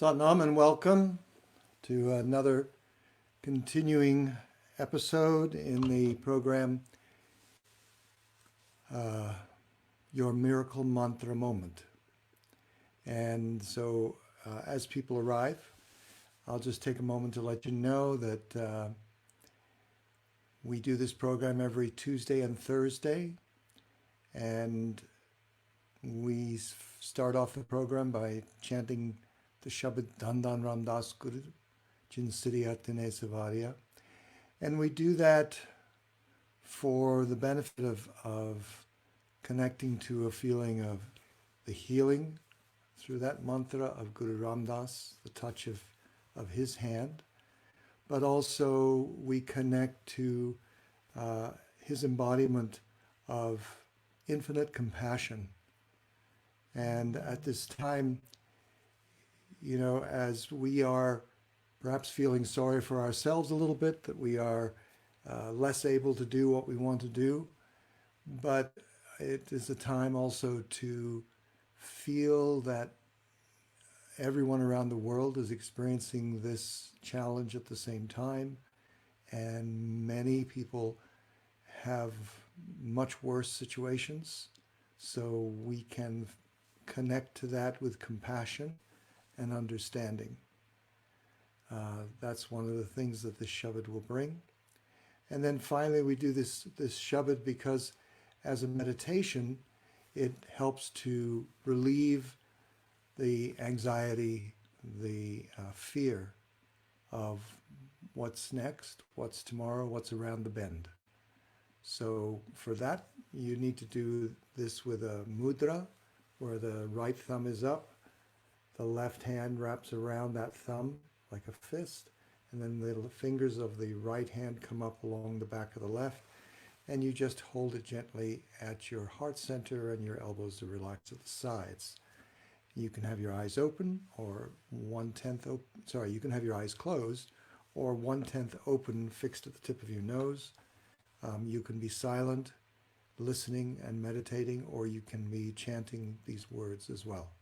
Satnam and welcome to another continuing episode in the program, Your Miracle Mantra Moment. And so as people arrive, I'll just take a moment to let you know that we do this program every Tuesday and Thursday, and we start off the program by chanting the Shabad Dhandan Ramdas Guru Jinsiriya Tine Savaria. And we do that for the benefit of connecting to a feeling of the healing through that mantra of Guru Ramdas, the touch of his hand, but also we connect to his embodiment of infinite compassion. And at this time, you know, as we are perhaps feeling sorry for ourselves a little bit, that we are less able to do what we want to do, but it is a time also to feel that everyone around the world is experiencing this challenge at the same time, and many people have much worse situations, so we can connect to that with compassion and understanding. That's one of the things that this Shabad will bring. And then finally we do this Shabad because as a meditation, it helps to relieve the anxiety, the fear of what's next, what's tomorrow, what's around the bend. So for that, you need to do this with a mudra, where the right thumb is up, the left hand wraps around that thumb like a fist, and then the fingers of the right hand come up along the back of the left, and you just hold it gently at your heart center, and your elbows are relaxed at the sides. You can have your eyes open, or 1/10 open. Sorry, you can have your eyes closed, or 1/10 open, fixed at the tip of your nose. You can be silent, listening and meditating, or you can be chanting these words as well.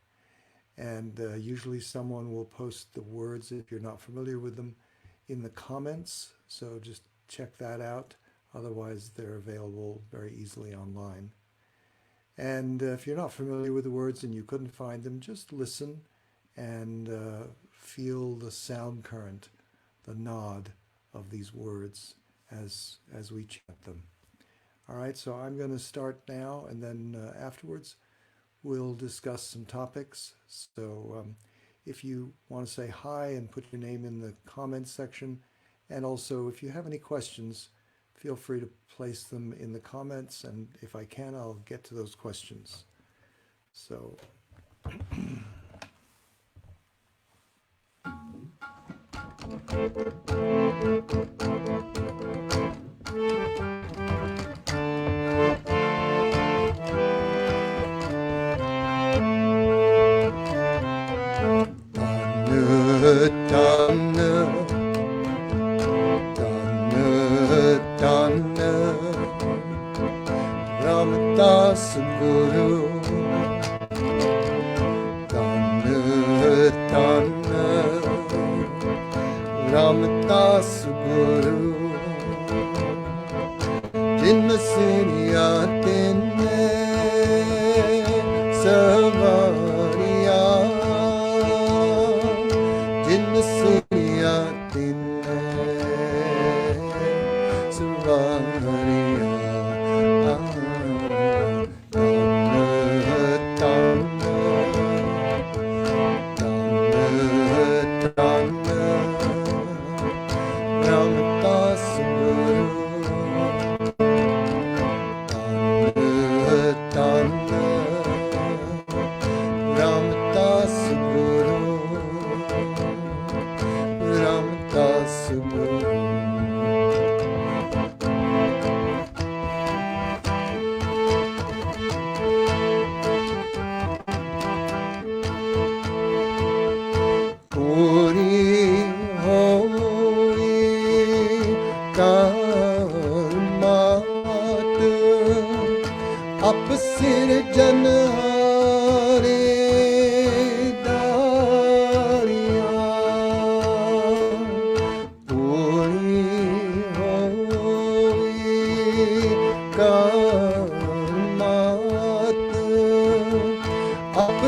And usually someone will post the words, if you're not familiar with them, in the comments. So just check that out. Otherwise, they're available very easily online. And if you're not familiar with the words and you couldn't find them, just listen and feel the sound current, the nod of these words as we chant them. All right, so I'm going to start now, and then afterwards we'll discuss some topics. So if you want to say hi and put your name in the comments section, and also if you have any questions, feel free to place them in the comments, and if I can, I'll get to those questions. So Ramdas Guru Ramdas Guru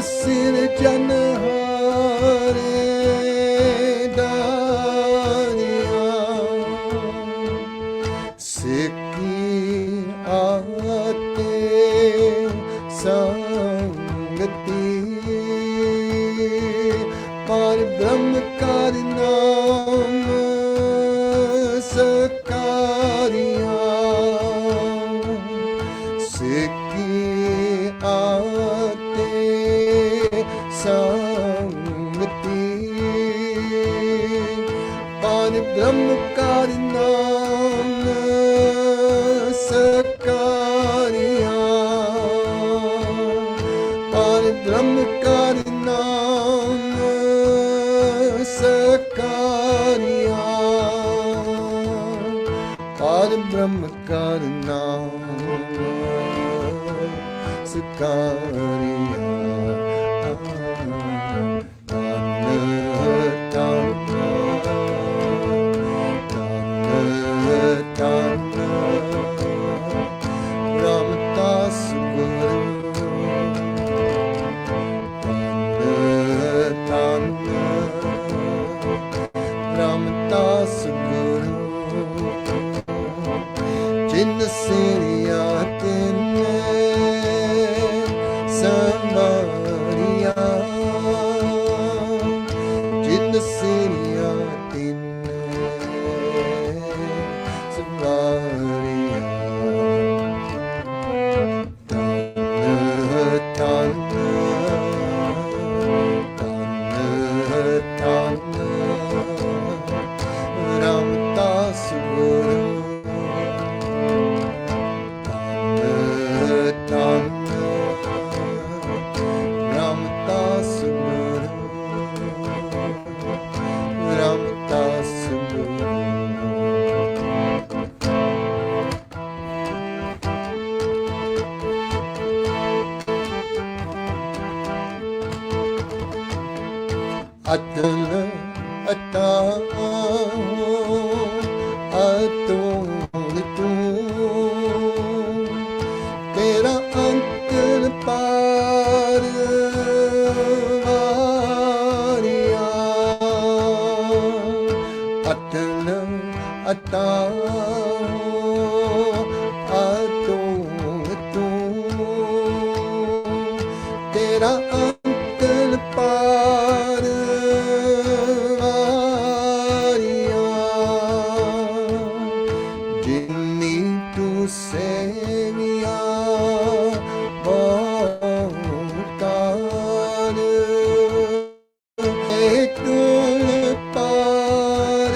सिर जनहारे Daria सिकी आते संगति पर ब्रह्म कर नाम सकारिया सिकी आते संगति पर ब्रह्म कर नाम सकारिया पर ब्रह्म कर नाम सकारिया पर ब्रह्म कर नाम सकारिया रामदास रामदास गुरु जिन सिरिया तिने संवारिया जिन सिरिया तिने संवारिया तन रामदास गुरु रामदास गुरु रामदास गुरु अतल अताओ अतोल तू तेरा अंतर पार वारिया अतल अताओ अतोल तू तेरा अंतर पार सेविया बहुतार तुल पार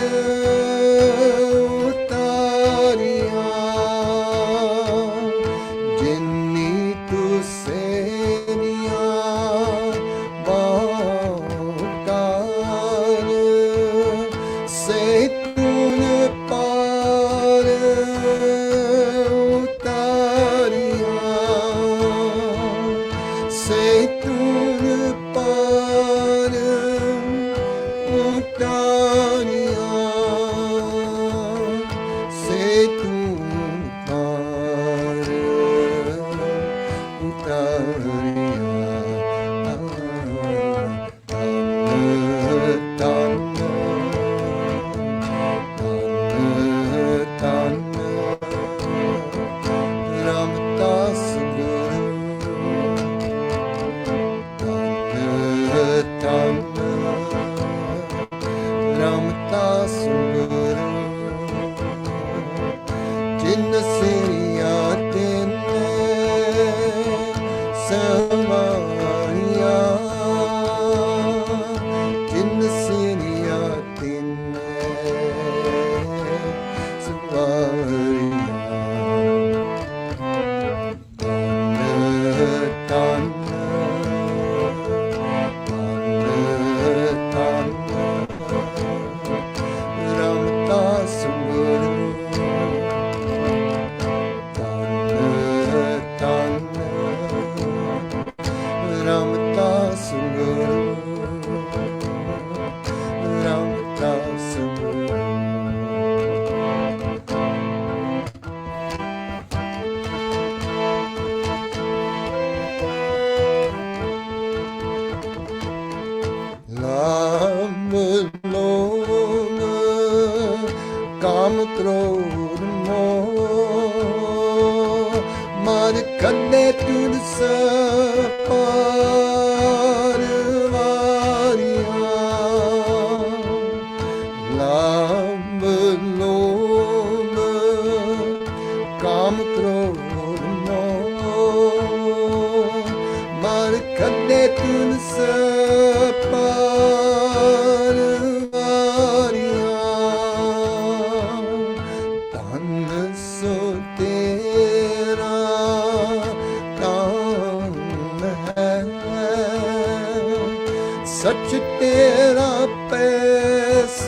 सच तेरा पैस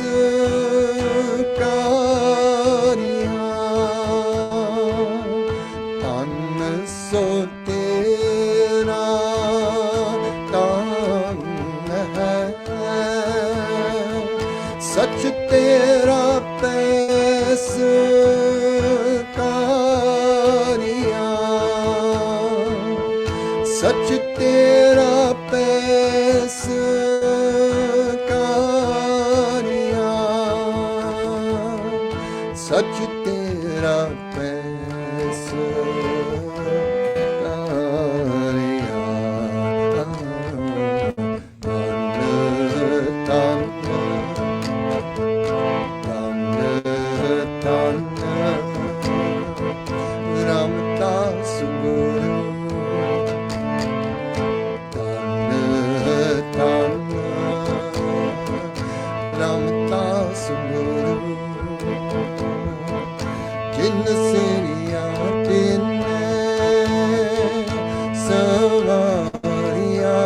तन सो तेरा तन है सच तेरा पैस सच तेरा पैस सच तेरा पैस रामदास गुरु रामदास गुरु जिन सिरिया तिन्ने सवारिया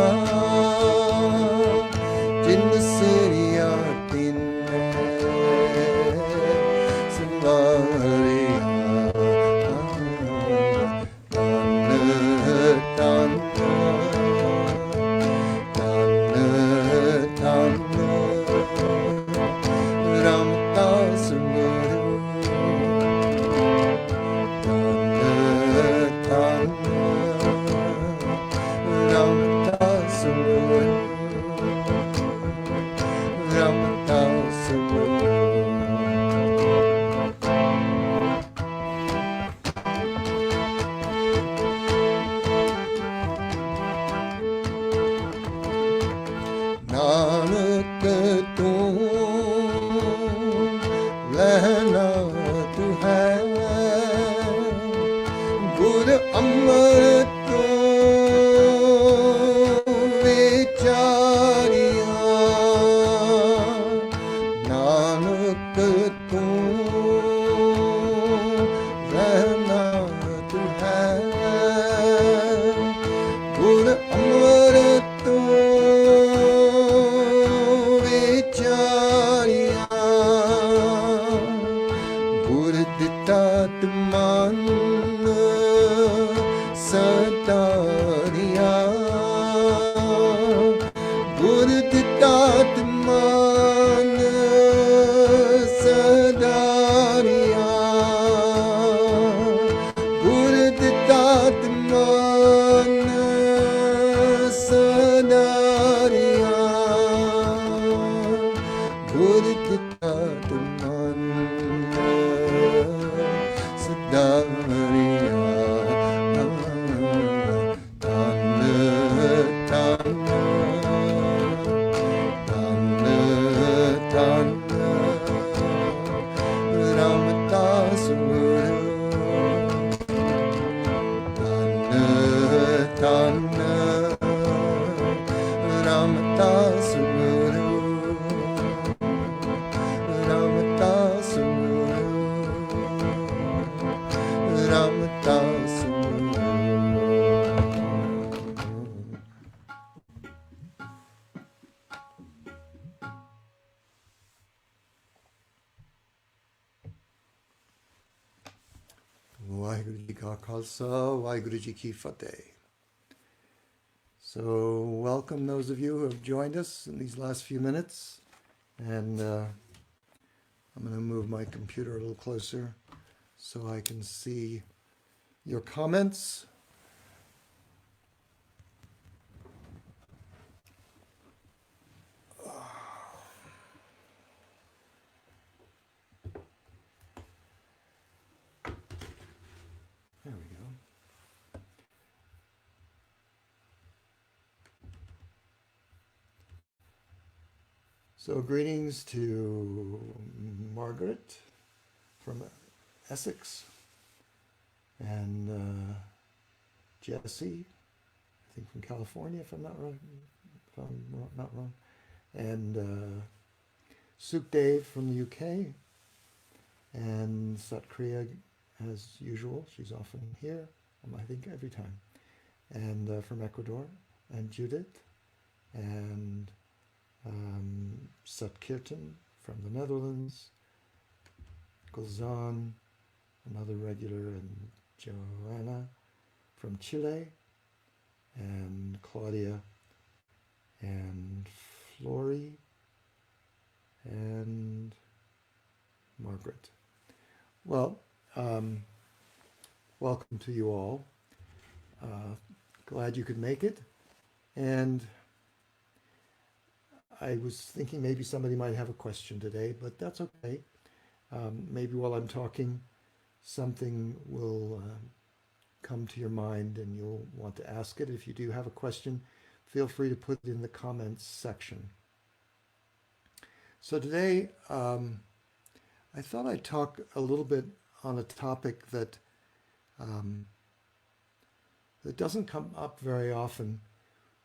जिन सिरिया तिन्ने सवारिया रामदास गुरु रामदास गुरु रामदास गुरु नानक तू लहना तू है गुर अमृत तू विचारिया नानक तू रहना तू है गुर अमृत तू विचारिया गुर दिता मन सतारिया गुर दिता मन सदारिया गुर दिता मन सदारिया गुर दिता मन सदारिया रामदास गुरु रामदास गुरु रामदास गुरु रामदास गुरु ਵਾਹਿਗੁਰੂ ਜੀ ਕਾ ਖਾਲਸਾ ਵਾਹਿਗੁਰੂ ਜੀ ਕੀ ਫਤਿਹ. So welcome those of you who have joined us in these last few minutes, and I'm going to move my computer a little closer so I can see your comments. There we go. So greetings to Margaret from Essex and Jesse, I think from California, if I'm not not wrong. And Sukdev from the UK, and Satkriya, as usual, she's often here, I think every time, and from Ecuador, and Judith, and Satkirtan from the Netherlands, Gulzan, another regular, and Joanna from Chile, and Claudia, and Flory, and Margaret. Well, welcome to you all. Glad you could make it. And I was thinking maybe somebody might have a question today, but that's okay. Maybe while I'm talking, something will come to your mind and you'll want to ask it. If you do have a question, feel free to put it in the comments section. So today, I thought I'd talk a little bit on a topic that that doesn't come up very often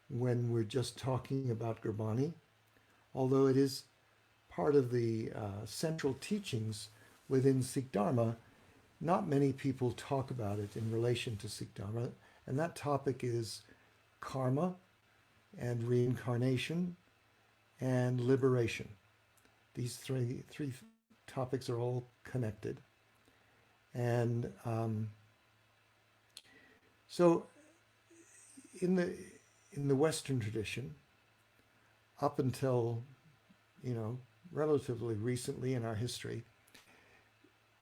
when we're just talking about Gurbani, although it is part of the central teachings within Sikh Dharma. Not many people talk about it in relation to Sikh Dharma, and that topic is karma and reincarnation and liberation. These three topics are all connected. And so in the Western tradition, up until, relatively recently in our history,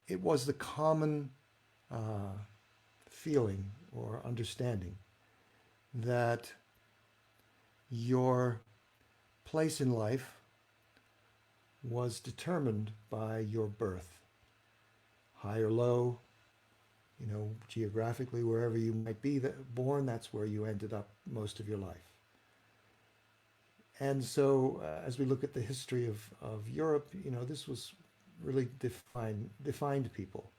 it was the common feeling or understanding that your place in life was determined by your birth, high or low, geographically, wherever you might be born, that's where you ended up most of your life. And so as we look at the history of Europe, this was really defined people.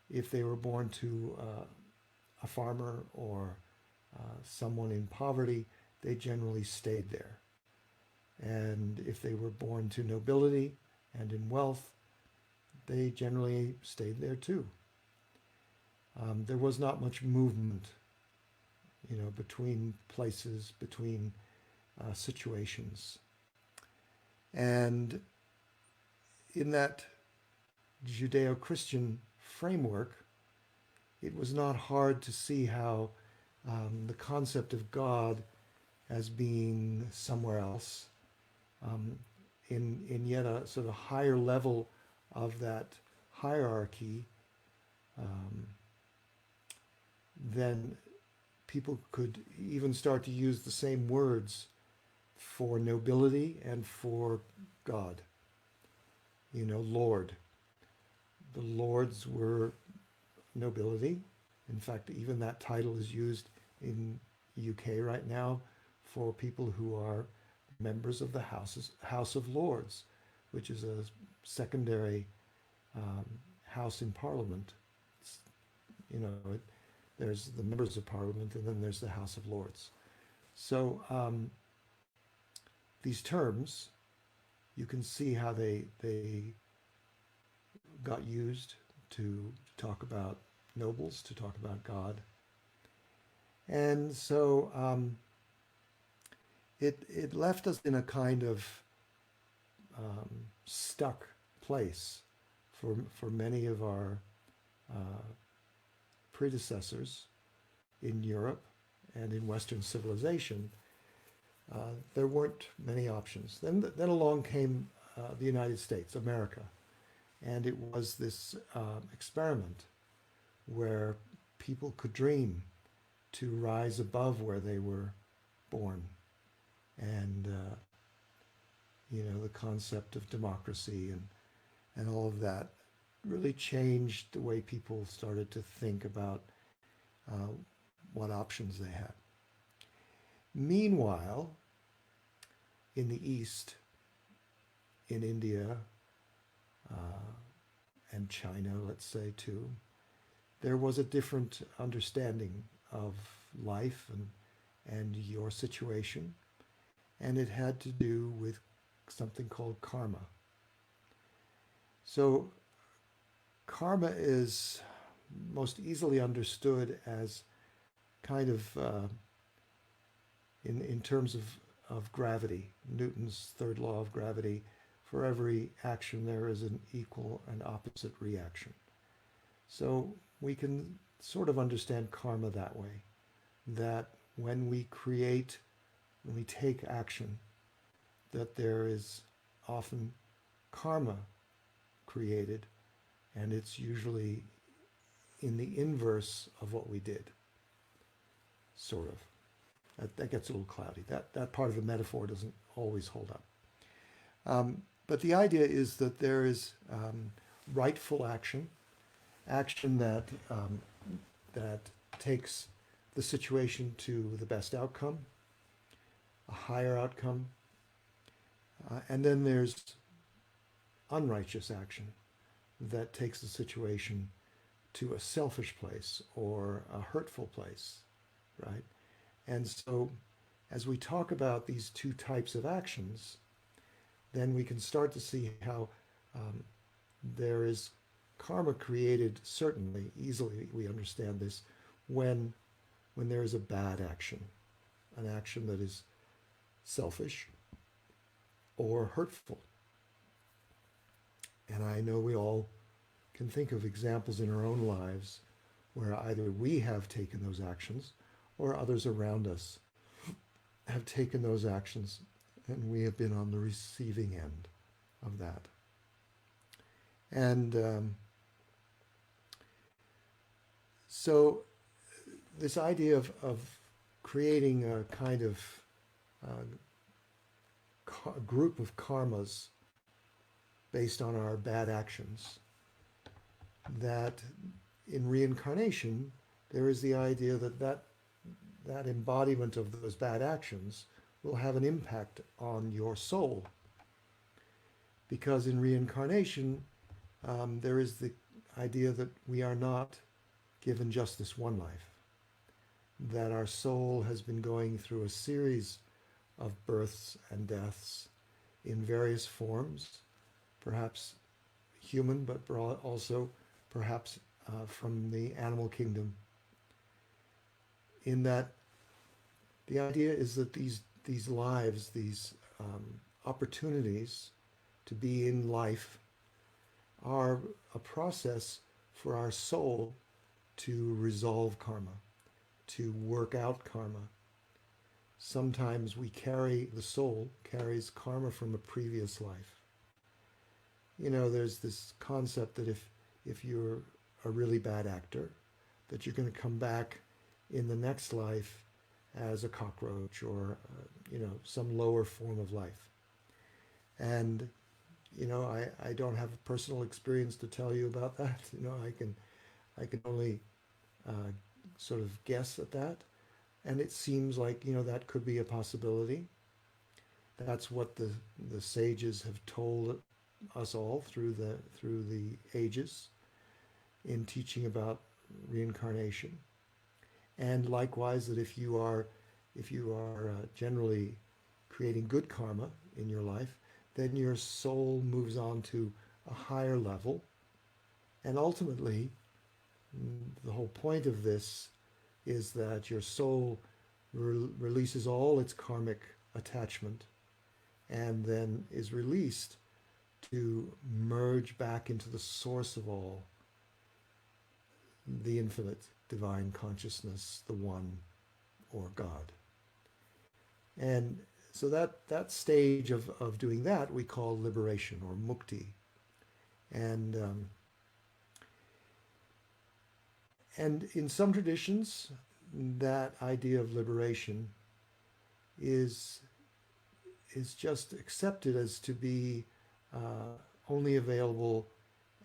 If they were born to a farmer or someone in poverty, they generally stayed there. And if they were born to nobility and in wealth, they generally stayed there too. There was not much movement, between places, between situations. And in that Judeo-Christian framework, it was not hard to see how the concept of God as being somewhere else, in yet a sort of higher level of that hierarchy, then people could even start to use the same words for nobility and for God. Lord. The lords were nobility. In fact, even that title is used in UK right now for people who are members of the House of Lords, which is a secondary house in Parliament. There's the members of Parliament, and then there's the House of Lords. So these terms, you can see how they got used to talk about nobles, to talk about God. And so it left us in a kind of stuck place for many of our predecessors in Europe and in Western civilization. There weren't many options. Then along came the United States, America, and it was this experiment where people could dream to rise above where they were born, and the concept of democracy and all of that really changed the way people started to think about what options they had. Meanwhile, in the East, in India and China, let's say too, there was a different understanding of life and your situation. and it had to do with something called karma. So karma is most easily understood as kind of in terms of gravity, Newton's third law of gravity. For every action, there is an equal and opposite reaction. So we can sort of understand karma that way, that when we take action, that there is often karma created, and it's usually in the inverse of what we did, sort of. That gets a little cloudy. That part of the metaphor doesn't always hold up. But the idea is that there is rightful action, action that takes the situation to the best outcome, a higher outcome, and then there's unrighteous action that takes the situation to a selfish place or a hurtful place, right? And so as we talk about these two types of actions, then we can start to see how there is karma created, certainly, easily we understand this, when there is a bad action, an action that is selfish or hurtful. And I know we all can think of examples in our own lives where either we have taken those actions or others around us have taken those actions, and we have been on the receiving end of that. And so this idea of creating a kind of group of karmas based on our bad actions, that in reincarnation there is the idea that embodiment of those bad actions will have an impact on your soul. Because in reincarnation, there is the idea that we are not given just this one life, that our soul has been going through a series of births and deaths in various forms, perhaps human, but also perhaps from the animal kingdom. In that, the idea is that these lives, these opportunities to be in life, are a process for our soul to resolve karma, to work out karma. Sometimes the soul carries karma from a previous life. You know, there's this concept that if you're a really bad actor, that you're going to come back in the next life as a cockroach or, some lower form of life. And, I don't have a personal experience to tell you about that. I can only sort of guess at that. And it seems like, that could be a possibility. That's what the sages have told us all through the ages in teaching about reincarnation. And likewise, that if you are generally creating good karma in your life, then your soul moves on to a higher level. And ultimately, the whole point of this is that your soul releases all its karmic attachment and then is released to merge back into the source of all, the infinite divine consciousness, the one, or God. And so that stage of doing that we call liberation, or mukti. And in some traditions, that idea of liberation is just accepted as to be only available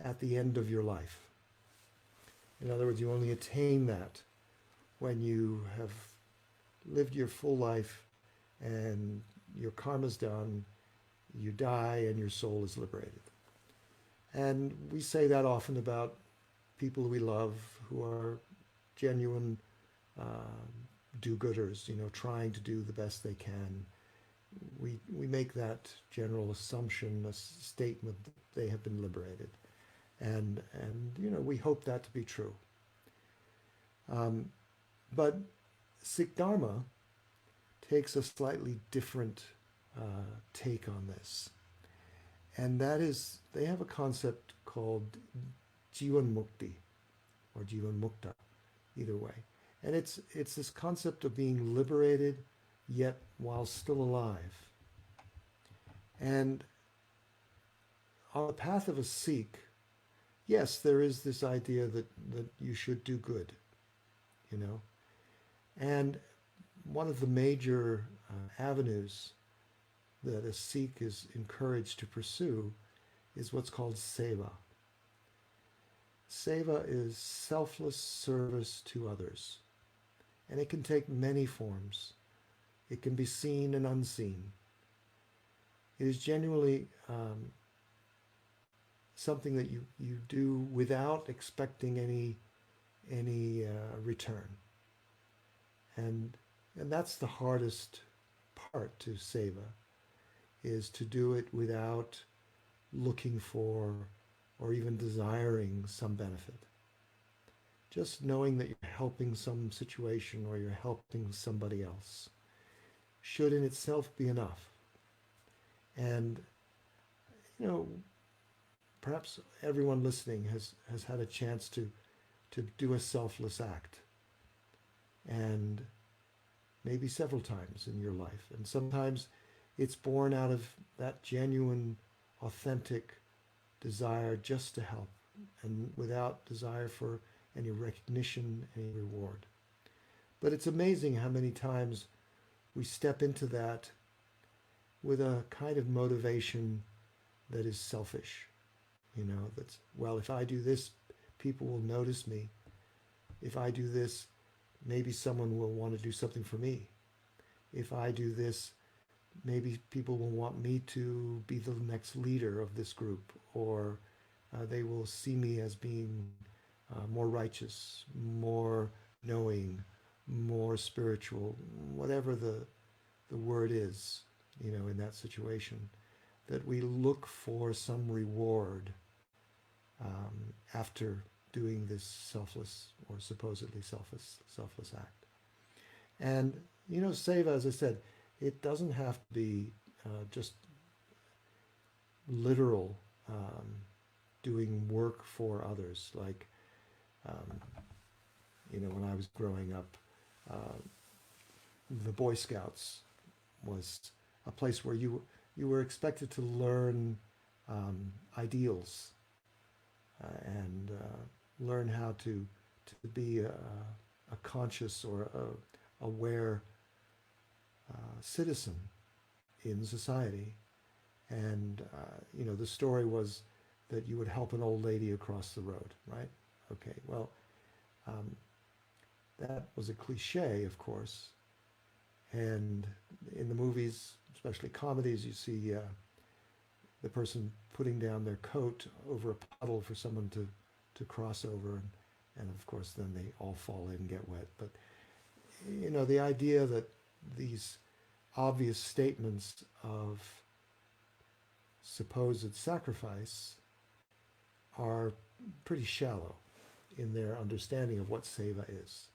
at the end of your life. In other words, you only attain that when you have lived your full life and your karma's done, you die and your soul is liberated. And we say that often about people we love who are genuine do-gooders, trying to do the best they can, make that general assumption, a statement that they have been liberated. And we hope that to be true. But Sikh Dharma takes a slightly different take on this. And that is, they have a concept called Jivan Mukti or Jivan Mukta, either way. And it's this concept of being liberated yet while still alive. And on the path of a Sikh, yes, there is this idea that you should do good, And one of the major avenues that a Sikh is encouraged to pursue is what's called Seva. Seva is selfless service to others. And it can take many forms. It can be seen and unseen. It is genuinely something that you do without expecting any return. And that's the hardest part to Seva, is to do it without looking for or even desiring some benefit. Just knowing that you're helping some situation or you're helping somebody else should in itself be enough. And, perhaps everyone listening has had a chance to do a selfless act. And maybe several times in your life. And sometimes it's born out of that genuine, authentic desire just to help and without desire for any recognition, any reward. But it's amazing how many times we step into that with a kind of motivation that is selfish. That's, well, if I do this, people will notice me. If I do this, maybe someone will want to do something for me. If I do this, maybe people will want me to be the next leader of this group, or they will see me as being more righteous, more knowing, more spiritual, whatever the word is, in that situation, that we look for some reward after doing this selfless or supposedly selfless act. And, Seva, as I said, it doesn't have to be just literal doing work for others. Like, when I was growing up, the Boy Scouts was a place where you were expected to learn ideals and learn how to be a conscious or aware citizen in society. And the story was that you would help an old lady across the road, right? Okay, well, that was a cliche, of course. And in the movies, especially comedies, you see the person putting down their coat over a puddle for someone to cross over, and of course then they all fall in and get wet. But the idea that these obvious statements of supposed sacrifice are pretty shallow in their understanding of what Seva is.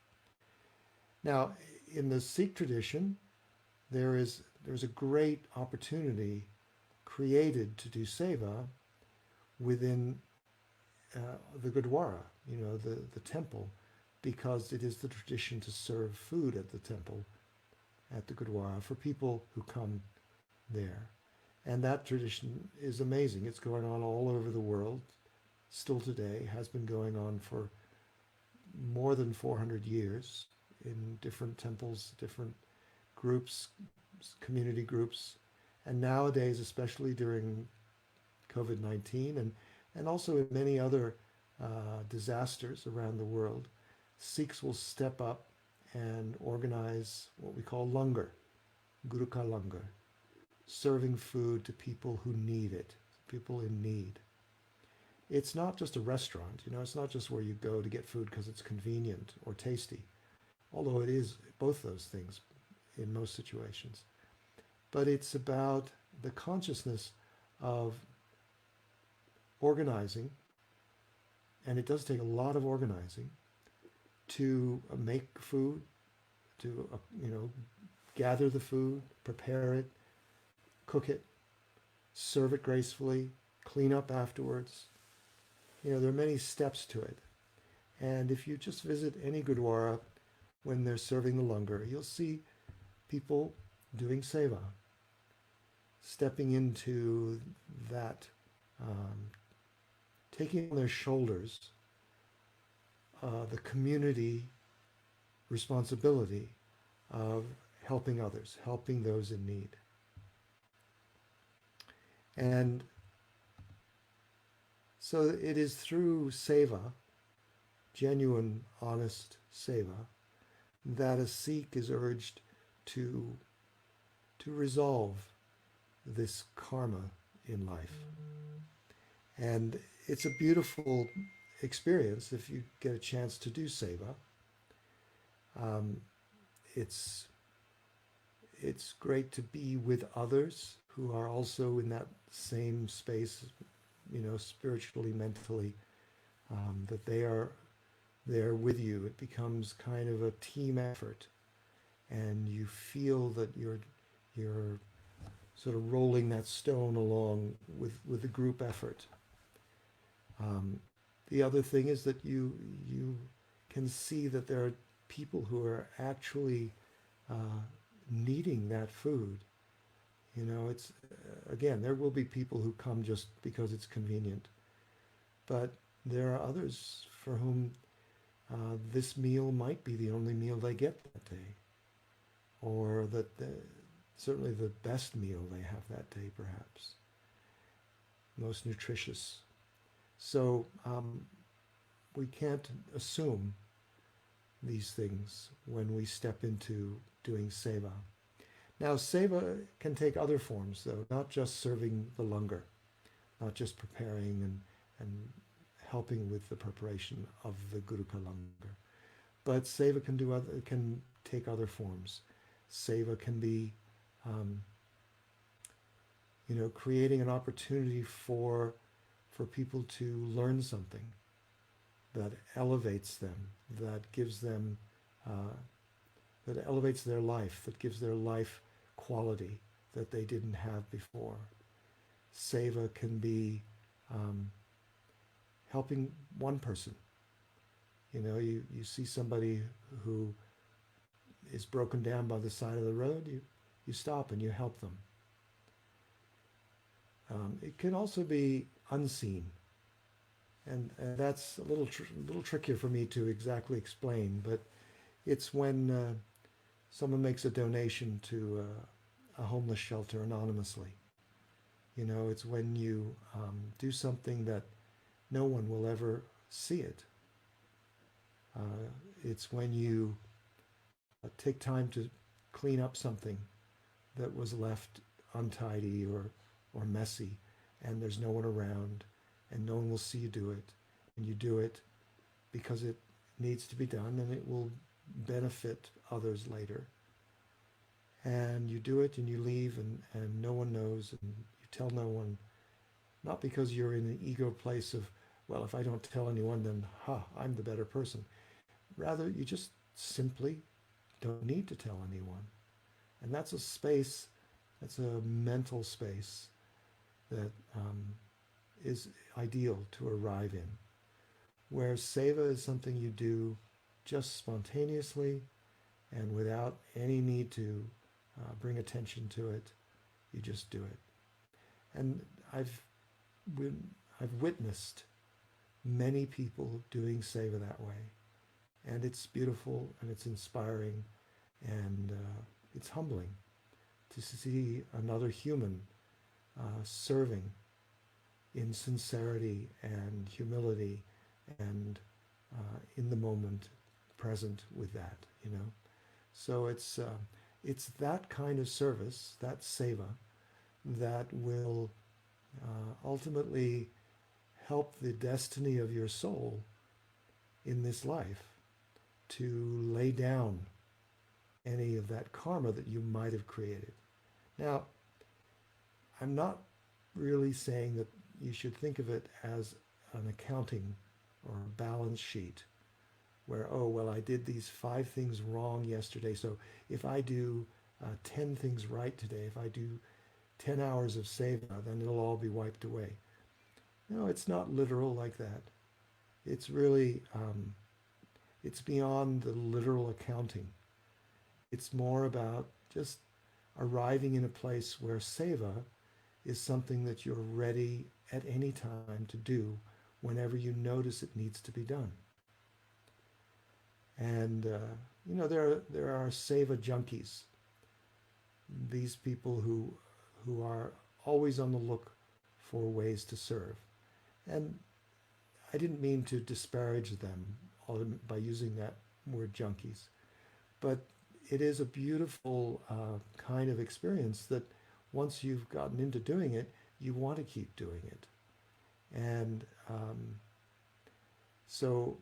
Now, in the Sikh tradition, there's a great opportunity created to do Seva within the Gurdwara, the temple, because it is the tradition to serve food at the temple, at the Gurdwara, for people who come there. And that tradition is amazing. It's going on all over the world, still today, has been going on for more than 400 years in different temples, different groups, community groups. And nowadays, especially during COVID-19 and also in many other disasters around the world, Sikhs will step up and organize what we call langar, Guru Ka Langar, serving food to people who need it, people in need. It's not just a restaurant, it's not just where you go to get food because it's convenient or tasty, although it is both those things in most situations. But it's about the consciousness of organizing, and it does take a lot of organizing to make food, to gather the food, prepare it, cook it, serve it gracefully, clean up afterwards. There are many steps to it. And if you just visit any Gurdwara when they're serving the langar, you'll see people doing seva, stepping into that, taking on their shoulders the community responsibility of helping others, helping those in need. And so it is through seva, genuine, honest seva, that a Sikh is urged to resolve this karma in life. And it's a beautiful experience if you get a chance to do seva. It's great to be with others who are also in that same space, spiritually, mentally, that they are there with you. It becomes kind of a team effort, and you feel that you're sort of rolling that stone along with the group effort. The other thing is that you can see that there are people who are actually needing that food. It's again, there will be people who come just because it's convenient, but there are others for whom this meal might be the only meal they get that day, or that certainly the best meal they have that day, perhaps most nutritious. So we can't assume these things when we step into doing seva. Now, seva can take other forms, though, not just serving the langar, not just preparing and helping with the preparation of the Gurukha langar, but seva can take other forms. Seva can be, creating an opportunity for people to learn something that elevates them, that gives them, that elevates their life, that gives their life quality that they didn't have before. Seva can be helping one person. You see somebody who is broken down by the side of the road, you stop and you help them. It can also be unseen, and that's a little trickier for me to exactly explain, but it's when someone makes a donation to a homeless shelter anonymously. It's when you do something that no one will ever see it. It's when you take time to clean up something that was left untidy or messy, and there's no one around, and no one will see you do it, and you do it because it needs to be done, and it will benefit others later. And you do it, and you leave, and no one knows, and you tell no one, not because you're in an ego place of, well, if I don't tell anyone, then I'm the better person. Rather, you just simply don't need to tell anyone. And that's a space, that's a mental space that is ideal to arrive in, where seva is something you do just spontaneously and without any need to bring attention to it. You just do it. And I've witnessed many people doing seva that way, and it's beautiful and it's inspiring, and it's humbling to see another human serving in sincerity and humility and in the moment, present with that, So it's that kind of service, that seva, that will ultimately help the destiny of your soul in this life to lay down any of that karma that you might have created. Now, I'm not really saying that you should think of it as an accounting or a balance sheet where, oh, well, I did these 5 things wrong yesterday. So if I do 10 things right today, if I do 10 hours of Seva, then it'll all be wiped away. No, it's not literal like that. It's really, it's beyond the literal accounting. It's more about just arriving in a place where Seva is something that you're ready at any time to do whenever you notice it needs to be done. And there are Seva junkies. These people who are always on the look for ways to serve. And I didn't mean to disparage them by using that word junkies, but it is a beautiful kind of experience that once you've gotten into doing it, you want to keep doing it. And so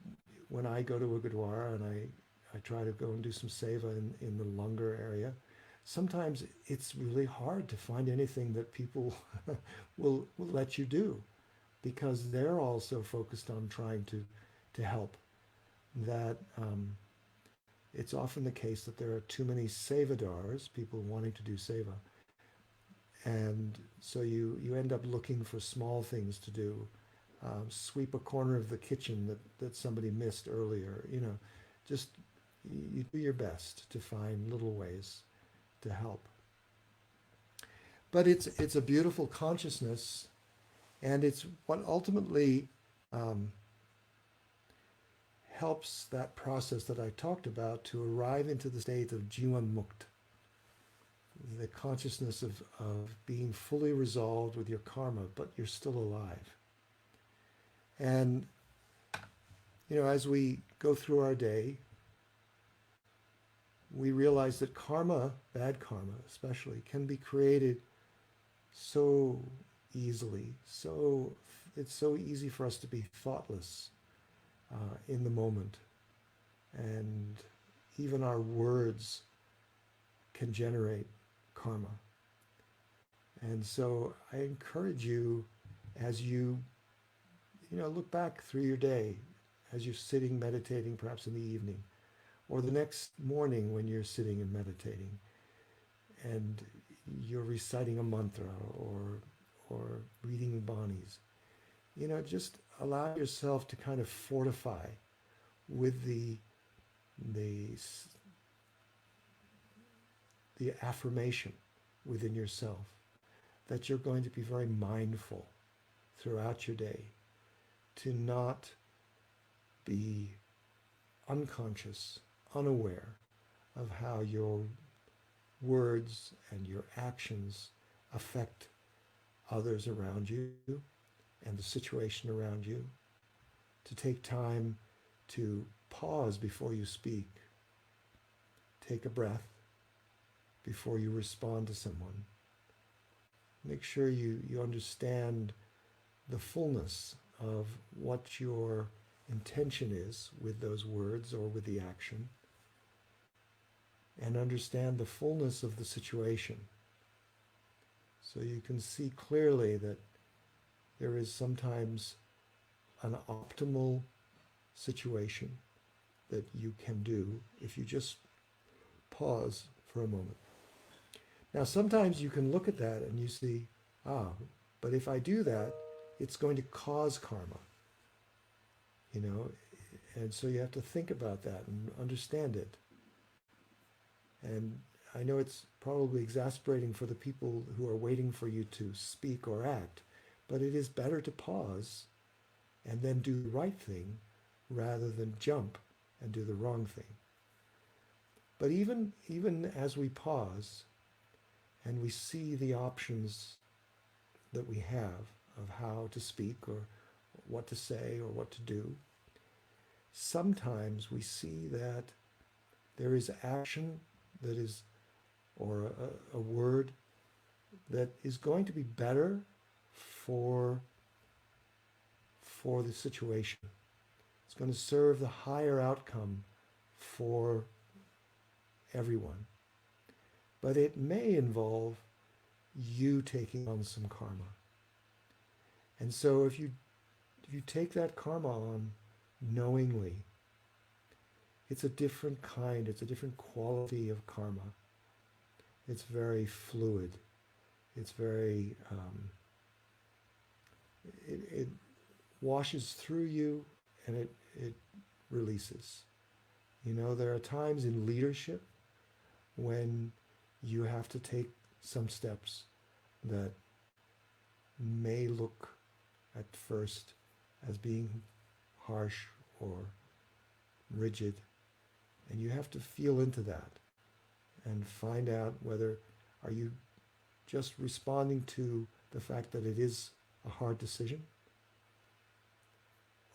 when I go to a Gurdwara and I try to go and do some seva in the Langar area, sometimes it's really hard to find anything that people will let you do because they're also focused on trying to help. That it's often the case that there are too many sevadars, people wanting to do seva, and so you end up looking for small things to do. Sweep a corner of the kitchen that somebody missed earlier. Just you do your best to find little ways to help. But it's a beautiful consciousness, and it's what ultimately helps that process that I talked about to arrive into the state of Jivan Mukt, the consciousness of being fully resolved with your karma, but you're still alive. And, as we go through our day, we realize that karma, bad karma especially, can be created so easily. It's so easy for us to be thoughtless in the moment. And even our words can generate karma. And so I encourage you, as you look back through your day, as you're sitting meditating perhaps in the evening, or the next morning when you're sitting and meditating, and you're reciting a mantra or reading banis, just allow yourself to kind of fortify with the affirmation within yourself that you're going to be very mindful throughout your day to not be unconscious, unaware of how your words and your actions affect others around you and the situation around you, to take time to pause before you speak, take a breath before you respond to someone. Make sure you understand the fullness of what your intention is with those words or with the action, and understand the fullness of the situation. So you can see clearly that there is sometimes an optimal situation that you can do if you just pause for a moment. Now, sometimes you can look at that and you see, but if I do that, it's going to cause karma, and so you have to think about that and understand it. And I know it's probably exasperating for the people who are waiting for you to speak or act, but it is better to pause and then do the right thing rather than jump and do the wrong thing. But even as we pause and we see the options that we have of how to speak or what to say or what to do, sometimes we see that there is action that is, or a word that is going to be better for the situation. It's going to serve the higher outcome for everyone. But it may involve you taking on some karma. And so if you take that karma on knowingly, it's a different kind, it's a different quality of karma. It's very fluid. It's very, it washes through you and it releases. You know, there are times in leadership when you have to take some steps that may look at first as being harsh or rigid. And you have to feel into that and find out whether are you just responding to the fact that it is a hard decision,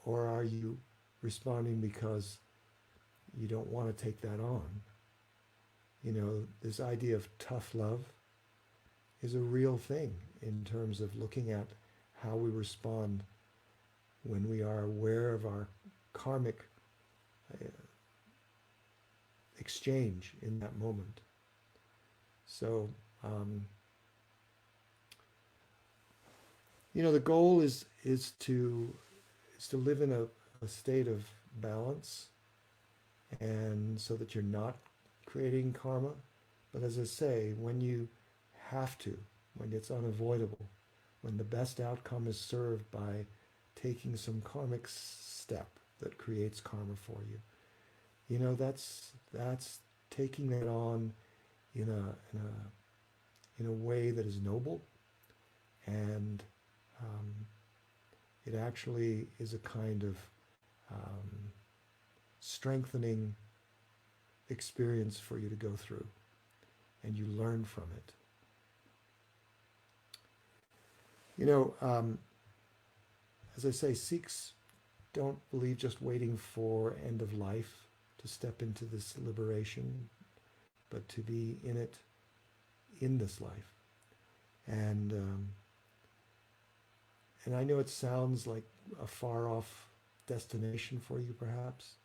or are you responding because you don't want to take that on? You know, this idea of tough love is a real thing in terms of looking at how we respond when we are aware of our karmic exchange in that moment. So, you know, the goal is to live in a state of balance, and so that you're not creating karma. But as I say, when you have to, when it's unavoidable, when the best outcome is served by taking some karmic step that creates karma for you, you know, that's taking that on in a way that is noble, and it actually is a kind of strengthening experience for you to go through, and you learn from it. You know, as I say, Sikhs don't believe just waiting for end of life to step into this liberation, but to be in it in this life. And I know it sounds like a far off destination for you perhaps,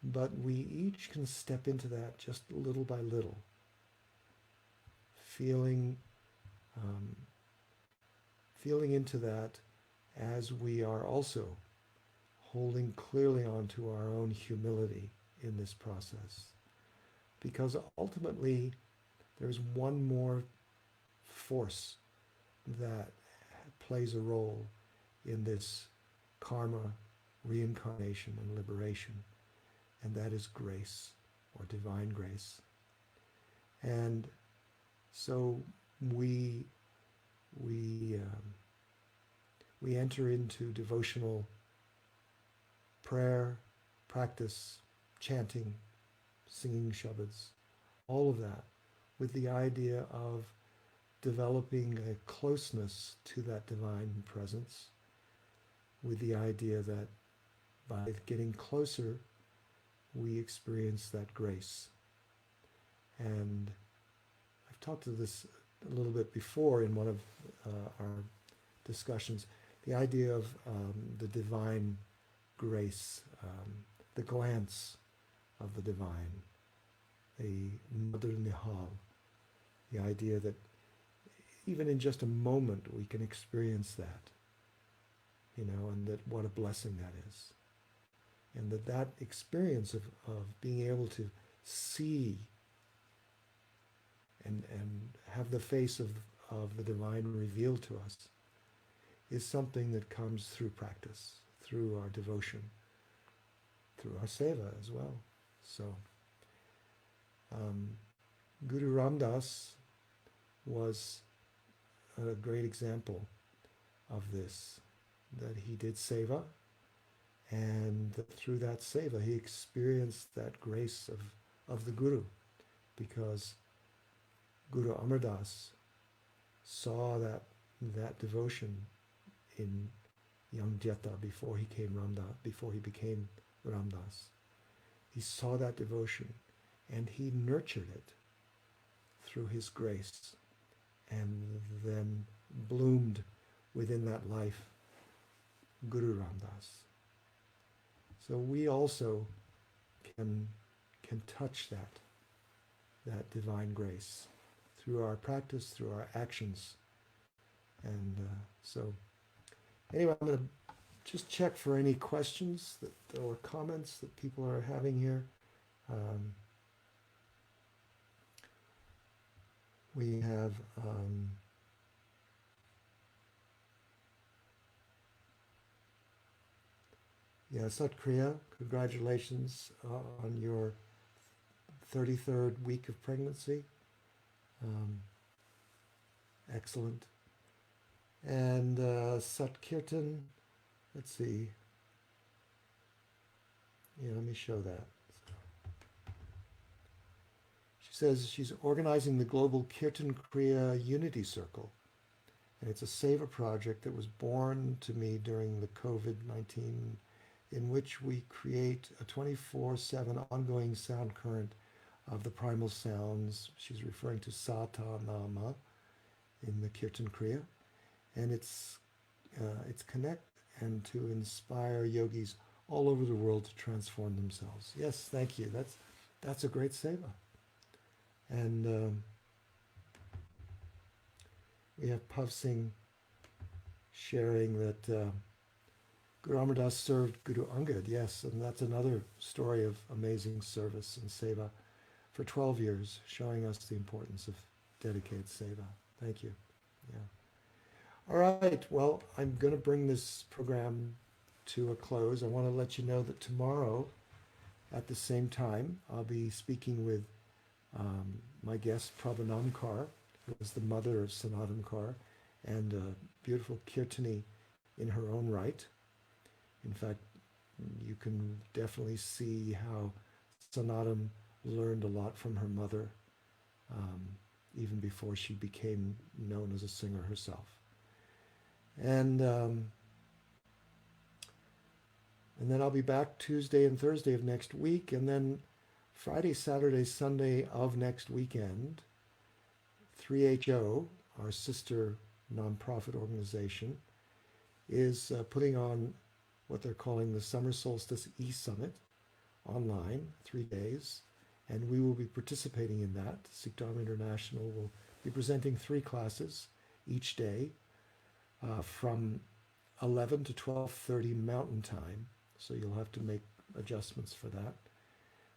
but we each can step into that just little by little, feeling into that as we are also holding clearly onto our own humility in this process. Because ultimately, there's one more force that plays a role in this karma, reincarnation, and liberation, and that is grace, or divine grace. And so we enter into devotional prayer, practice, chanting, singing shabads, all of that, with the idea of developing a closeness to that divine presence, with the idea that by getting closer, we experience that grace. And I've talked to this a little bit before in one of our discussions, the idea of the divine grace, the glance of the divine, the Madhur Nihal, the idea that even in just a moment we can experience that, you know, and that what a blessing that is. And that experience of being able to see and have the face of the divine revealed to us is something that comes through practice, through our devotion, through our seva as well. So Guru Ramdas was a great example of this, that he did seva, and that through that seva he experienced that grace of the Guru, because Guru Amar Das saw that devotion in young Jeta before he became Ramdas. He saw that devotion and he nurtured it through his grace, and then bloomed within that life Guru Ramdas. So we also can touch that divine grace through our practice, through our actions. And so anyway, I'm going to just check for any questions or comments that people are having here. We have Sat Kriya, congratulations on your 33rd week of pregnancy. Excellent. And Sat Kirtan, let's see. Yeah, let me show that. She says she's organizing the Global Kirtan Kriya Unity Circle. And it's a Seva project that was born to me during the COVID-19, in which we create a 24/7 ongoing sound current of the primal sounds. She's referring to Sata Nama in the Kirtan Kriya. And it's connect and to inspire yogis all over the world to transform themselves. Yes, thank you. That's a great seva. And we have Pav Singh sharing that Guru Amar Das served Guru Angad. Yes, and that's another story of amazing service and seva for 12 years, showing us the importance of dedicated seva. Thank you. Yeah. All right, well, I'm going to bring this program to a close. I want to let you know that tomorrow at the same time, I'll be speaking with my guest, Prabhanam Kaur, who is the mother of Sanatan Kaur and a beautiful kirtani in her own right. In fact, you can definitely see how Sanatan learned a lot from her mother, even before she became known as a singer herself. And then I'll be back Tuesday and Thursday of next week, and then Friday, Saturday, Sunday of next weekend, 3HO, our sister nonprofit organization, is putting on what they're calling the Summer Solstice E-Summit online, 3 days, and we will be participating in that. Sikh Dharma International will be presenting 3 classes each day from 11 to 12:30 Mountain Time, so you'll have to make adjustments for that.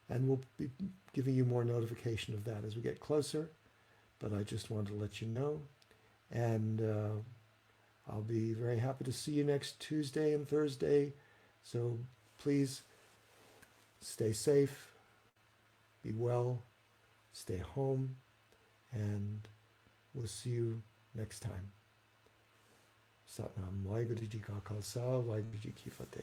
And we'll be giving you more notification of that as we get closer, but I just wanted to let you know. And I'll be very happy to see you next Tuesday and Thursday. So please stay safe, be well, stay home, and we'll see you next time. Satnam Waheguru Ji Ka Khalsa, Waheguru Ji Ki Fateh.